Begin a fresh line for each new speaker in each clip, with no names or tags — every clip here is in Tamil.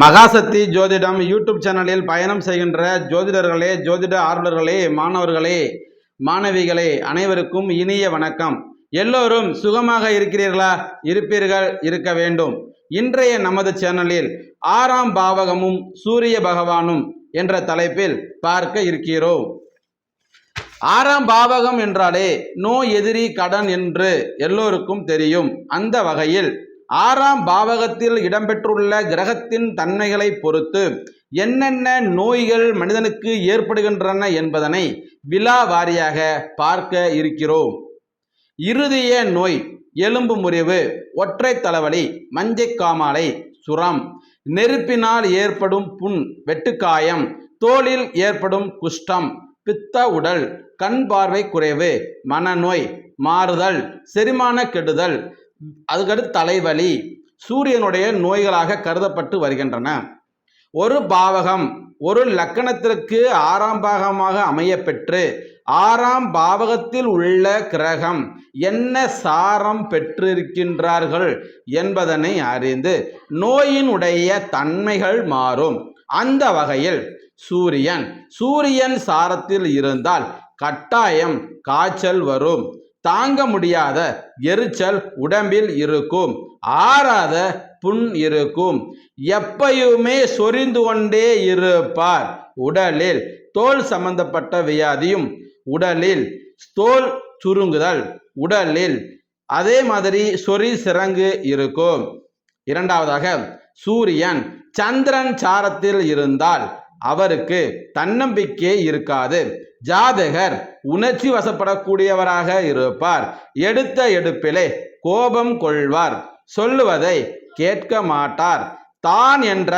மகாசக்தி ஜோதிடம் யூடியூப் சேனலில் பயணம் செய்கின்ற ஜோதிடர்களே, ஜோதிட ஆர்வலர்களே, மாணவர்களே, மாணவிகளே அனைவருக்கும் இனிய வணக்கம். எல்லோரும் சுகமாக இருக்கிறீர்களா? இருப்பீர்கள், இருக்க வேண்டும். இன்றைய நமது சேனலில் 6ஆம் பாவகமும் சூரிய பகவானும் என்ற தலைப்பில் பார்க்க இருக்கிறோம். 6ஆம் பாவகம் என்றாலே நோய், எதிரி, கடன் என்று எல்லோருக்கும் தெரியும். அந்த வகையில் 6ஆம் பாவகத்தில் இடம்பெற்றுள்ள கிரகத்தின் தன்மைகளை பொறுத்து என்னென்ன நோய்கள் மனிதனுக்கு ஏற்படுகின்றன என்பதனை விலா வாரியாக பார்க்க இருக்கிறோம். இருதய நோய், எலும்பு முறிவு, ஒற்றை தலைவலி, மஞ்சக்காமாலை, சுரம், நெருப்பினால் ஏற்படும் புண், வெட்டுக்காயம், தோலில் ஏற்படும் குஷ்டம், பித்த உடல், கண் பார்வை குறைவு, மனநோய், மாறுதல், செரிமான கெடுதல், அதுக்கடுத்து தலைவலி சூரியனுடைய நோய்களாக கருதப்பட்டு வருகின்றன. ஒரு பாவகம் ஒரு லக்கணத்திற்கு 6ஆம் பாகமாக அமைய பெற்று 6ஆம் பாவகத்தில் உள்ள கிரகம் என்ன சாரம் பெற்றிருக்கின்றார்கள் என்பதனை அறிந்து நோயினுடைய தன்மைகள் மாறும். அந்த வகையில் சூரியன் சாரத்தில் இருந்தால் கட்டாயம் காய்ச்சல் வரும், தாங்க முடியாத எரிச்சல் உடம்பில் இருக்கும், ஆறாத புண் இருக்கும், எப்பயுமே சொரிந்து கொண்டே இருப்பார். உடலில் தோல் சம்பந்தப்பட்ட வியாதியும், உடலில் தோல் சுருங்குதல், உடலில் அதே மாதிரி சொறி சிறங்கு இருக்கும். இரண்டாவதாக சூரியன் சந்திரன் சாரத்தில் இருந்தால் அவருக்கு தன்னம்பிக்கை இருக்காது, ஜாதகர் உணர்ச்சி வசப்படக்கூடியவராக இருப்பார், எடுத்த எடுப்பிலே கோபம் கொள்வார், சொல்லுவதை கேட்க மாட்டார், தான் என்ற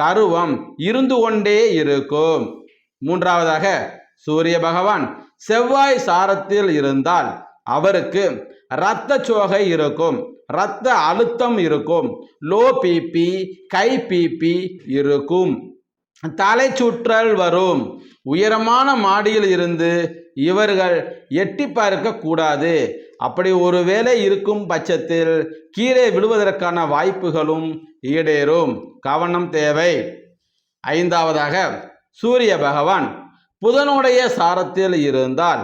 கருவம் இருந்து கொண்டே இருக்கும். மூன்றாவதாக சூரிய பகவான் செவ்வாய் சாரத்தில் இருந்தால் அவருக்கு இரத்த சோகை இருக்கும், இரத்த அழுத்தம் இருக்கும், லோ பிபி, கை பிபி இருக்கும், தலை சுற்றல் வரும். உயரமான மாடியில் இருந்து இவர்கள் எட்டி பார்க்க கூடாது. அப்படி ஒருவேளை இருக்கும் பட்சத்தில் கீழே விழுவதற்கான வாய்ப்புகளும் ஈடேறும், கவனம் தேவை. ஐந்தாவதாக சூரிய பகவான் புதனுடைய சாரத்தில் இருந்தால்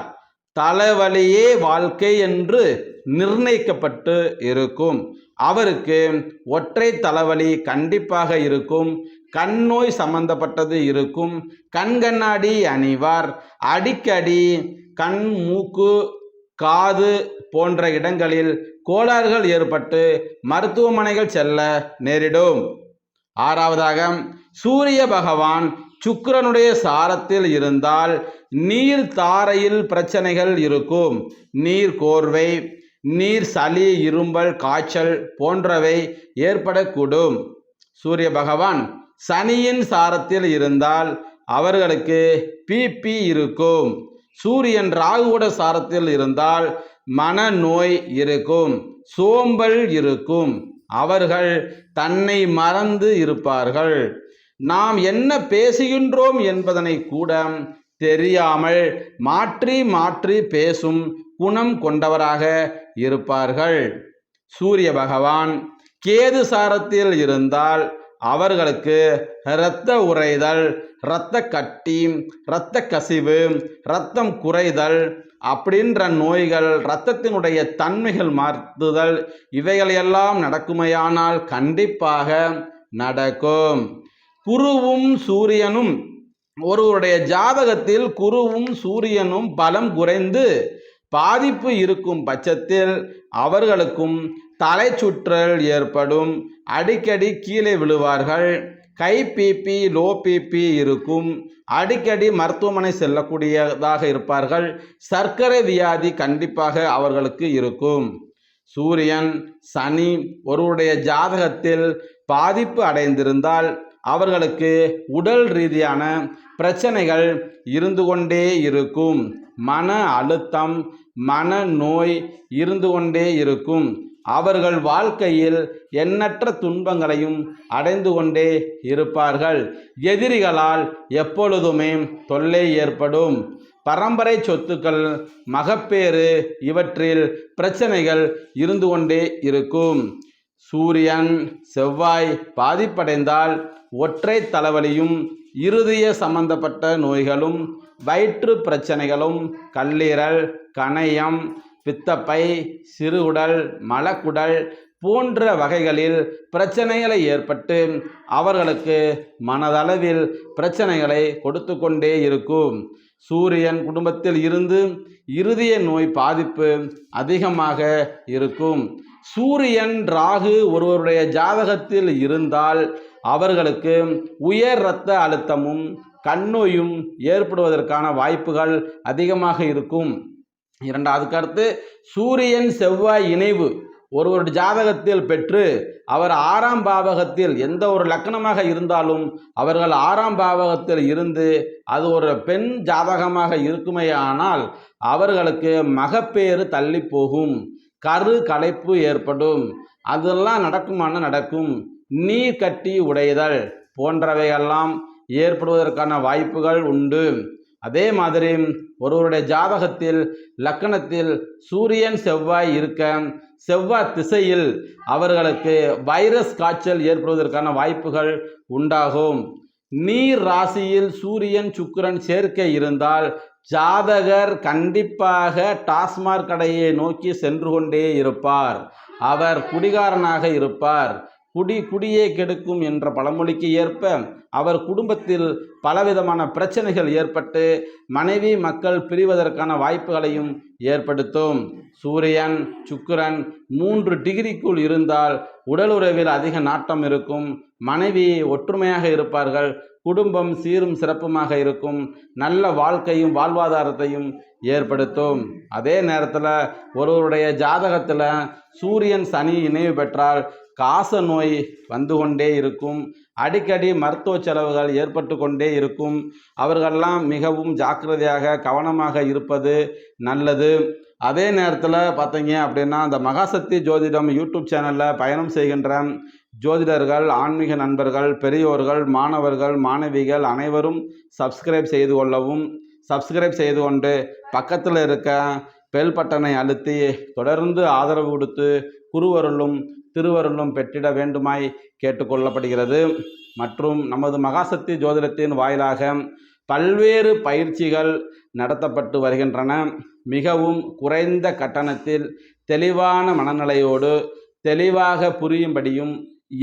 தலைவலியே வாழ்க்கை என்று நிர்ணயிக்கப்பட்டு இருக்கும். அவருக்கு ஒற்றை தலைவலி கண்டிப்பாக இருக்கும், கண் நோய் சம்பந்தப்பட்டது இருக்கும், கண்ணாடி அணிவார், அடிக்கடி கண், மூக்கு, காது போன்ற இடங்களில் கோளாறுகள் ஏற்பட்டு மருத்துவமனைகள் செல்ல நேரிடும். ஆறாவதாக சூரிய பகவான் சுக்கிரனுடைய சாரத்தில் இருந்தால் நீர் தாரையில் பிரச்சனைகள் இருக்கும், நீர் கோர்வை, நீர் சளி, இரும்பல், காய்ச்சல் போன்றவை ஏற்படக்கூடும். சூரிய பகவான் சனியின் சாரத்தில் இருந்தால் அவர்களுக்கு பிபி இருக்கும். சூரியன் ராகுவோட சாரத்தில் இருந்தால் மனநோய் இருக்கும், சோம்பல் இருக்கும், அவர்கள் தன்னை மறந்து இருப்பார்கள், நாம் என்ன பேசுகின்றோம் என்பதனை கூட தெரியாமல் மாற்றி மாற்றி பேசும் குணம் கொண்டவராக இருப்பார்கள். சூரிய பகவான் கேது சாரத்தில் இருந்தால் அவர்களுக்கு இரத்த உறைதல், இரத்த கட்டி, இரத்த கசிவு, இரத்தம் குறைதல் அப்படின்ற நோய்கள், இரத்தத்தினுடைய தன்மைகள் மாற்றுதல் இவைகளெல்லாம் நடக்குமையானால் கண்டிப்பாக நடக்கும். குருவும் சூரியனும் ஒருவருடைய ஜாதகத்தில் குருவும் சூரியனும் பலம் குறைந்து பாதிப்பு இருக்கும் பட்சத்தில் அவர்களுக்கும் தலை சுற்றல் ஏற்படும், அடிக்கடி கீழே விழுவார்கள், கை பிபி, லோ பிபி இருக்கும், அடிக்கடி மருத்துவமனை செல்லக்கூடியதாக இருப்பார்கள், சர்க்கரை வியாதி கண்டிப்பாக அவர்களுக்கு இருக்கும். சூரியன் சனி ஒருவருடைய ஜாதகத்தில் பாதிப்பு அடைந்திருந்தால் அவர்களுக்கு உடல் ரீதியான பிரச்சனைகள் இருந்து கொண்டே இருக்கும், மன அழுத்தம், மனநோய் இருந்து கொண்டே இருக்கும், அவர்கள் வாழ்க்கையில் எண்ணற்ற துன்பங்களையும் அடைந்து கொண்டே இருப்பார்கள், எதிரிகளால் எப்பொழுதுமே தொல்லை ஏற்படும், பரம்பரை சொத்துக்கள், மகப்பேறு இவற்றில் பிரச்சனைகள் இருந்து கொண்டே இருக்கும். சூரியன் செவ்வாய் பாதிப்படைந்தால் ஒற்றை தலைவலியும் இருதய சம்பந்தப்பட்ட நோய்களும் வயிற்று பிரச்சனைகளும் கல்லீரல் கணையம் பித்தப்பை சிறுகுடல் மலக்குடல் போன்ற வகைகளில் பிரச்சனைகளை ஏற்பட்டு அவர்களுக்கு மனதளவில் பிரச்சனைகளை கொடுத்து கொண்டே இருக்கும். சூரியன் குடும்பத்தில் இருந்து இருதய நோய் பாதிப்பு அதிகமாக இருக்கும். சூரியன் ராகு ஒருவருடைய ஜாதகத்தில் இருந்தால் அவர்களுக்கு உயர் இரத்த அழுத்தமும் கண்ணோயும் ஏற்படுவதற்கான வாய்ப்புகள் அதிகமாக இருக்கும். அதுக்கு அடுத்து சூரியன் செவ்வாய் இணைவு ஒருவருடைய ஜாதகத்தில் பெற்று அவர் 6ஆம் பாவகத்தில் எந்த ஒரு லக்னமாக இருந்தாலும் அவர்கள் 6ஆம் பாவகத்தில் இருந்து அது ஒரு பெண் ஜாதகமாக இருக்குமேயானால் அவர்களுக்கு மகப்பேறு தள்ளி போகும், கரு கலைப்பு ஏற்படும், அதெல்லாம் நடக்கும். நீர் கட்டி உடைதல் போன்றவையெல்லாம் ஏற்படுவதற்கான வாய்ப்புகள் உண்டு. அதே மாதிரி ஒருவருடைய ஜாதகத்தில் லக்கணத்தில் சூரியன் செவ்வாய் இருக்க செவ்வாய் திசையில் அவர்களுக்கு வைரஸ் காய்ச்சல் ஏற்படுவதற்கான வாய்ப்புகள் உண்டாகும். நீர் ராசியில் சூரியன் சுக்கிரன் சேர்க்கை இருந்தால் ஜாதகர் கண்டிப்பாக டாஸ்மாக் கடையை நோக்கி சென்று கொண்டே இருப்பார். அவர் குடிகாரனாக இருப்பார். குடியே கெடுக்கும் என்ற பழமொழிக்கு ஏற்ப அவர் குடும்பத்தில் பலவிதமான பிரச்சனைகள் ஏற்பட்டு மனைவி மக்கள் பிரிவதற்கான வாய்ப்புகளையும் ஏற்படுத்தும். சூரியன் சுக்கிரன் 3 டிகிரிக்குள் இருந்தால் உடல் உறவில் அதிக நாட்டம் இருக்கும், மனைவி ஒற்றுமையாக இருப்பார்கள், குடும்பம் சீரும் சிறப்புமாக இருக்கும், நல்ல வாழ்க்கையும் வாழ்வாதாரத்தையும் ஏற்படுத்தும். அதே நேரத்தில் ஒருவருடைய ஜாதகத்தில் சூரியன் சனி இணைவு பெற்றால் காச நோய் வந்து கொண்டே இருக்கும், அடிக்கடி மருத்துவ செலவுகள் ஏற்பட்டு கொண்டே இருக்கும். அவர்களெல்லாம் மிகவும் ஜாக்கிரதையாக கவனமாக இருப்பது நல்லது. அதே நேரத்தில் பார்த்தீங்க அப்படின்னா அந்த மகாசக்தி ஜோதிடம் யூடியூப் சேனலில் பயணம் செய்கின்ற ஜோதிடர்கள், ஆன்மீக நண்பர்கள், பெரியோர்கள், மாணவர்கள், மாணவிகள் அனைவரும் சப்ஸ்கிரைப் செய்து கொண்டு பக்கத்தில் இருக்க பெல் பட்டனை அழுத்தி தொடர்ந்து ஆதரவு கொடுத்து குருவருளும் திருவருளும் பெற்றிட வேண்டுமாய் கேட்டுக்கொள்ளப்படுகிறது. மற்றும் நமது மகாசக்தி ஜோதிடத்தின் வாயிலாக பல்வேறு பயிற்சிகள் நடத்தப்பட்டு வருகின்றன. மிகவும் குறைந்த கட்டணத்தில் தெளிவான மனநிலையோடு தெளிவாக புரியும்படியும்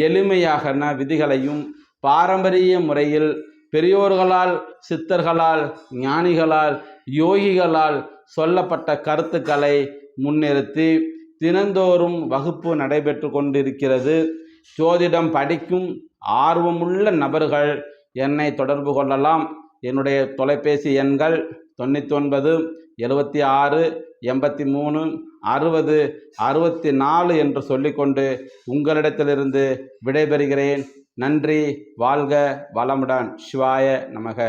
எளிமையான விதிகளையும் பாரம்பரிய முறையில் பெரியோர்களால், சித்தர்களால், ஞானிகளால், யோகிகளால் சொல்லப்பட்ட கருத்துக்களை முன்னிறுத்தி தினந்தோறும் வகுப்பு நடைபெற்று கொண்டிருக்கிறது. ஜோதிடம் படிக்கும் ஆர்வமுள்ள நபர்கள் என்னை தொடர்பு கொள்ளலாம். என்னுடைய தொலைபேசி எண்கள் 99 76 83 60 64 என்று சொல்லிக்கொண்டு உங்களிடத்திலிருந்து விடைபெறுகிறேன். நன்றி. வாழ்க வளமுடன். சிவாய நமக.